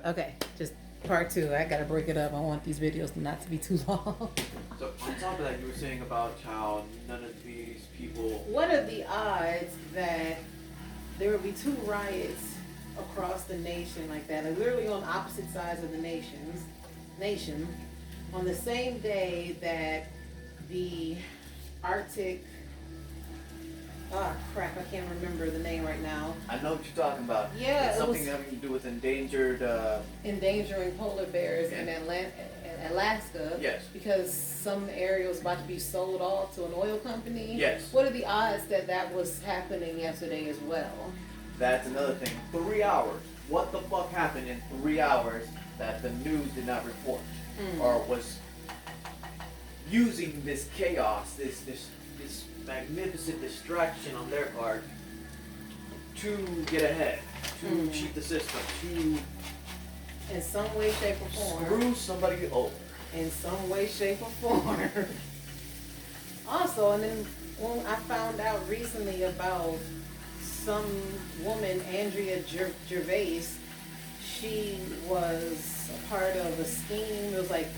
Okay, just part two. I gotta break it up. I want these videos not to be too long. So on top of that, you were saying about how none of these people. What are the odds that there would be two riots across the nation like that, like literally on opposite sides of the nation, on the same day that the Arctic, oh crap, I can't remember the name right now. I know what you're talking about. Yeah, it's something having to do with endangered. Endangering polar bears in Alaska. Yes. Because some area was about to be sold off to an oil company. Yes. What are the odds that that was happening yesterday as well? That's another thing. 3 hours. What the fuck happened in 3 hours that the news did not report, or was using this chaos, this magnificent distraction on their part to get ahead, to cheat the system, to in some way, shape, or form. Screw somebody over. In some way, shape, or form. Also, and then when I found out recently about some woman, Andrea Gervais, she was a part of a scheme. It was like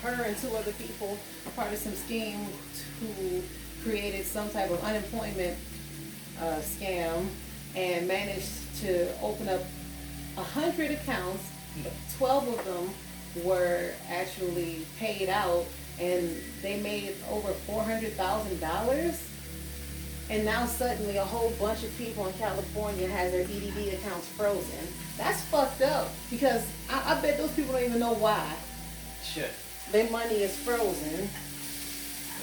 her and two other people a part of some scheme who created some type of unemployment scam and managed to open up 100 accounts. 12 of them were actually paid out, and they made over $400,000. And now suddenly a whole bunch of people in California has their EDD accounts frozen. That's fucked up, because I bet those people don't even know why. Shit. Their money is frozen.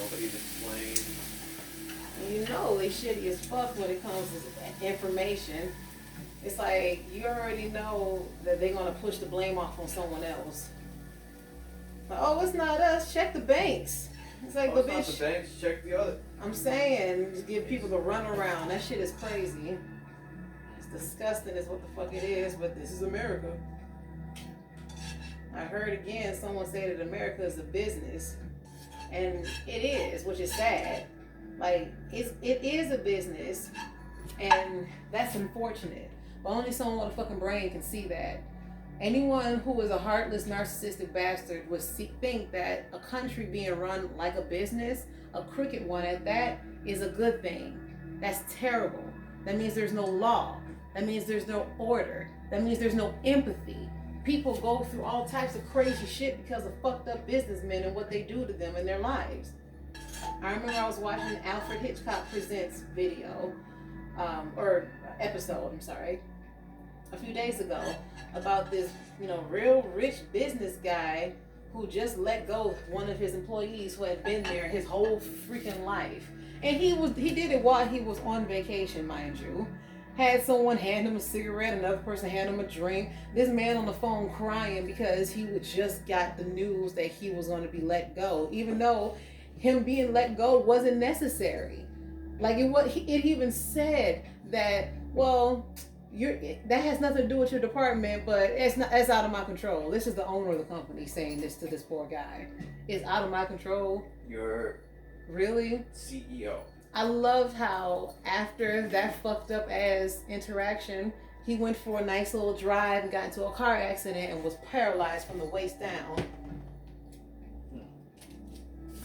Nobody's explained. You know they shitty as fuck when it comes to information. It's like you already know that they're gonna push the blame off on someone else. Like, oh, it's not us. Check the banks. It's like, It's but not bitch, the banks, check the other. I'm saying, just give people the run around. That shit is crazy. It's disgusting, is what the fuck it is. But this is America. I heard again someone say that America is a business, and it is, which is sad. Like it is a business, and that's unfortunate. But only someone with a fucking brain can see that. Anyone who is a heartless, narcissistic bastard would think that a country being run like a business, a crooked one at that, is a good thing. That's terrible. That means there's no law. That means there's no order. That means there's no empathy. People go through all types of crazy shit because of fucked up businessmen and what they do to them in their lives. I remember I was watching Alfred Hitchcock Presents video, or episode, I'm sorry, a few days ago about this, real rich business guy who just let go of one of his employees who had been there his whole freaking life. And he did it while he was on vacation, mind you. Had someone hand him a cigarette, another person hand him a drink. This man on the phone crying because he just got the news that he was going to be let go, even though him being let go wasn't necessary. Like it even said that, well, that has nothing to do with your department, but it's out of my control. This is the owner of the company saying this to this poor guy. It's out of my control. Your really CEO. I loved how after that fucked up ass interaction, he went for a nice little drive and got into a car accident and was paralyzed from the waist down.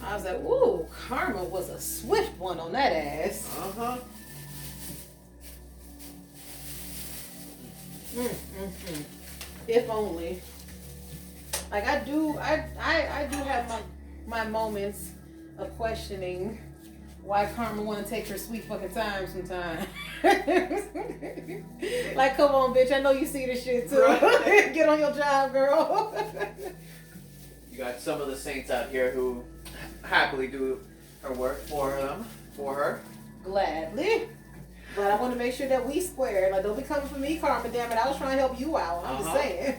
I was like, ooh, karma was a swift one on that ass. Uh-huh. If only. Like I do have my moments of questioning why karma want to take her sweet fucking time sometimes. Like, come on, bitch, I know you see this shit too. Right. Get on your job, girl. You got some of the saints out here who happily do her work for her. Gladly. But I want to make sure that we square. Like, don't be coming for me, karma, damn it. I was trying to help you out. I'm just saying.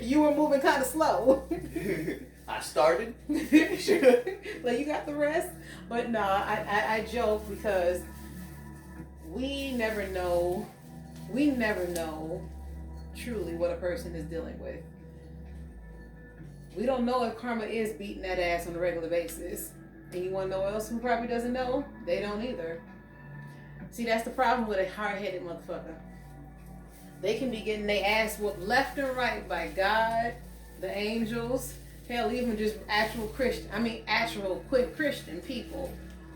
You were moving kind of slow. I started. Like, you got the rest. But no, I joke because we never know truly what a person is dealing with. We don't know if karma is beating that ass on a regular basis. And you want to know what else who probably doesn't know? They don't either. See, that's the problem with a hard-headed motherfucker. They can be getting their ass whooped left and right by God, the angels, hell, even just actual quick Christian people.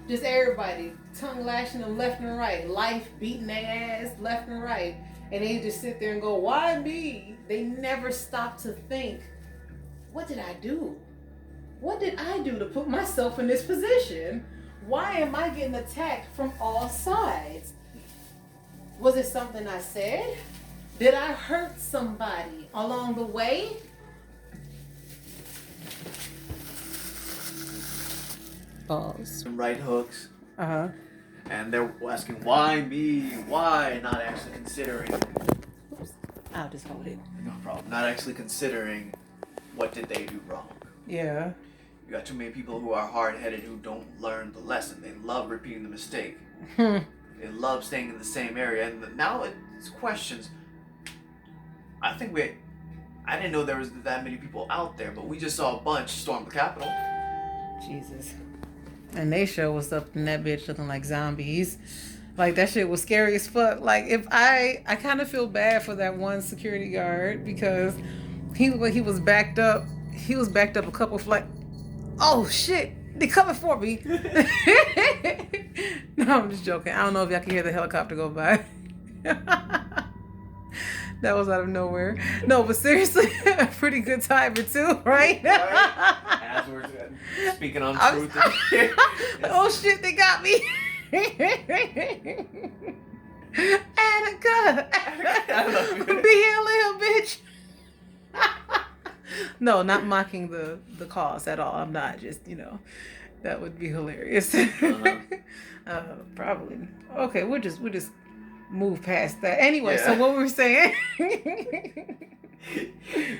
Just everybody, tongue lashing them left and right, life beating their ass left and right. And they just sit there and go, why me? They never stop to think, what did I do? What did I do to put myself in this position? Why am I getting attacked from all sides? Was it something I said? Did I hurt somebody along the way? Pause. Some right hooks. Uh-huh. And they're asking, why me? Why? Not actually considering. Oops. I'll just hold it. No problem. Not actually considering what did they do wrong. Yeah. You got too many people who are hard-headed who don't learn the lesson. They love repeating the mistake. They love staying in the same area. And now it's questions. I didn't know there was that many people out there, but we just saw a bunch storm the Capitol. Jesus. And they show us up in that bitch looking like zombies. Like, that shit was scary as fuck. Like, if I kind of feel bad for that one security guard because he was backed up. He was backed up a couple of oh shit, they coming for me. No, I'm just joking. I don't know if y'all can hear the helicopter go by. That was out of nowhere. No, but seriously, a pretty good timer too, right? As we're speaking on truth. Oh shit, they got me. Attica. Be here, little bitch. No, not mocking the cause at all. I'm not. Just, that would be hilarious. Probably. Okay, we'll just move past that. Anyway, yeah. So what we were saying?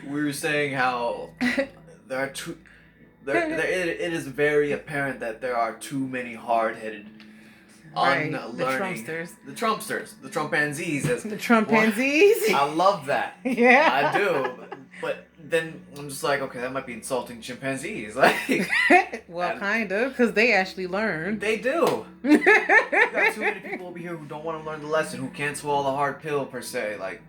We were saying how there are it is very apparent that there are too many hard-headed, unlearning. The Trumpsters, the Trumpanzees. The Trumpanzees? I love that. Yeah. I do. But then I'm just like, okay, that might be insulting chimpanzees. Like, well, kind of, because they actually learn. They do. You got too many people over here who don't want to learn the lesson, who can't swallow the hard pill per se. Like,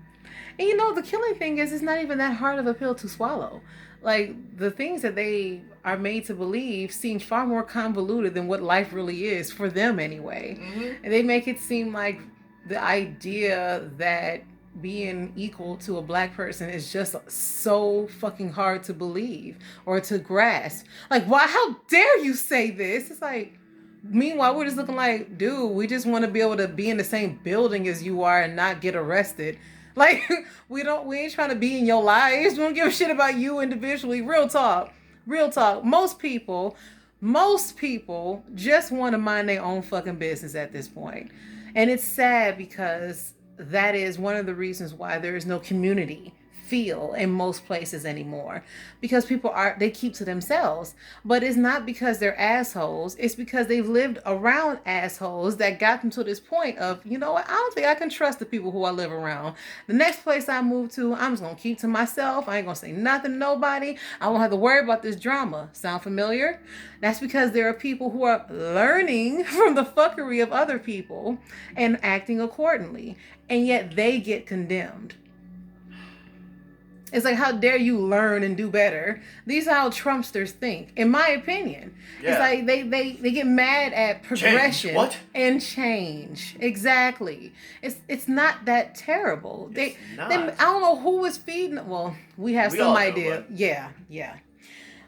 and the killing thing is, it's not even that hard of a pill to swallow. Like, the things that they are made to believe seem far more convoluted than what life really is, for them anyway. Mm-hmm. And they make it seem like the idea that being equal to a black person is just so fucking hard to believe or to grasp. Like, why? How dare you say this? It's like, meanwhile, we're just looking like, dude, we just want to be able to be in the same building as you are and not get arrested. Like, we ain't trying to be in your lives. We don't give a shit about you individually. Real talk. Most people just want to mind their own fucking business at this point. And it's sad because that is one of the reasons why there is no community feel in most places anymore, because people they keep to themselves. But it's not because they're assholes. It's because they've lived around assholes that got them to this point of, you know what, I don't think I can trust the people who I live around. The next place I move to, I'm just gonna keep to myself. I ain't gonna say nothing to nobody. I won't have to worry about this drama. Sound familiar? That's because there are people who are learning from the fuckery of other people and acting accordingly, and yet they get condemned. It's like, how dare you learn and do better? These are how Trumpsters think, in my opinion. Yeah. It's like they get mad at progression and change. Exactly. It's not that terrible. They I don't know who is feeding them. Well, we have some idea. Yeah.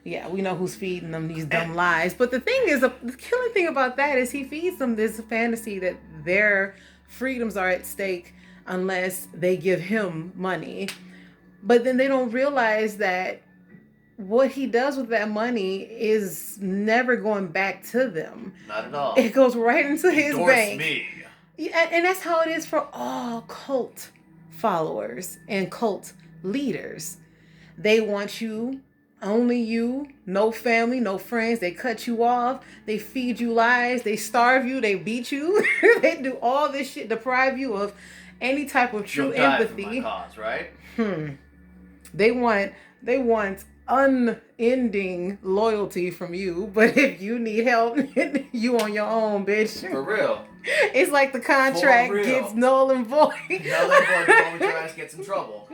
We know who's feeding them these dumb lies. But the thing is, the killing thing about that is he feeds them this fantasy that their freedoms are at stake unless they give him money. But then they don't realize that what he does with that money is never going back to them. Not at all. It goes right into his bank. Me. Yeah, and that's how it is for all cult followers and cult leaders. They want you, only you, no family, no friends. They cut you off. They feed you lies. They starve you. They beat you. They do all this shit, deprive you of any type of true empathy. For my cause, right? They want unending loyalty from you, but if you need help, you on your own, bitch. For real. It's like the contract For real. gets null and void. Another one, your ass gets in trouble.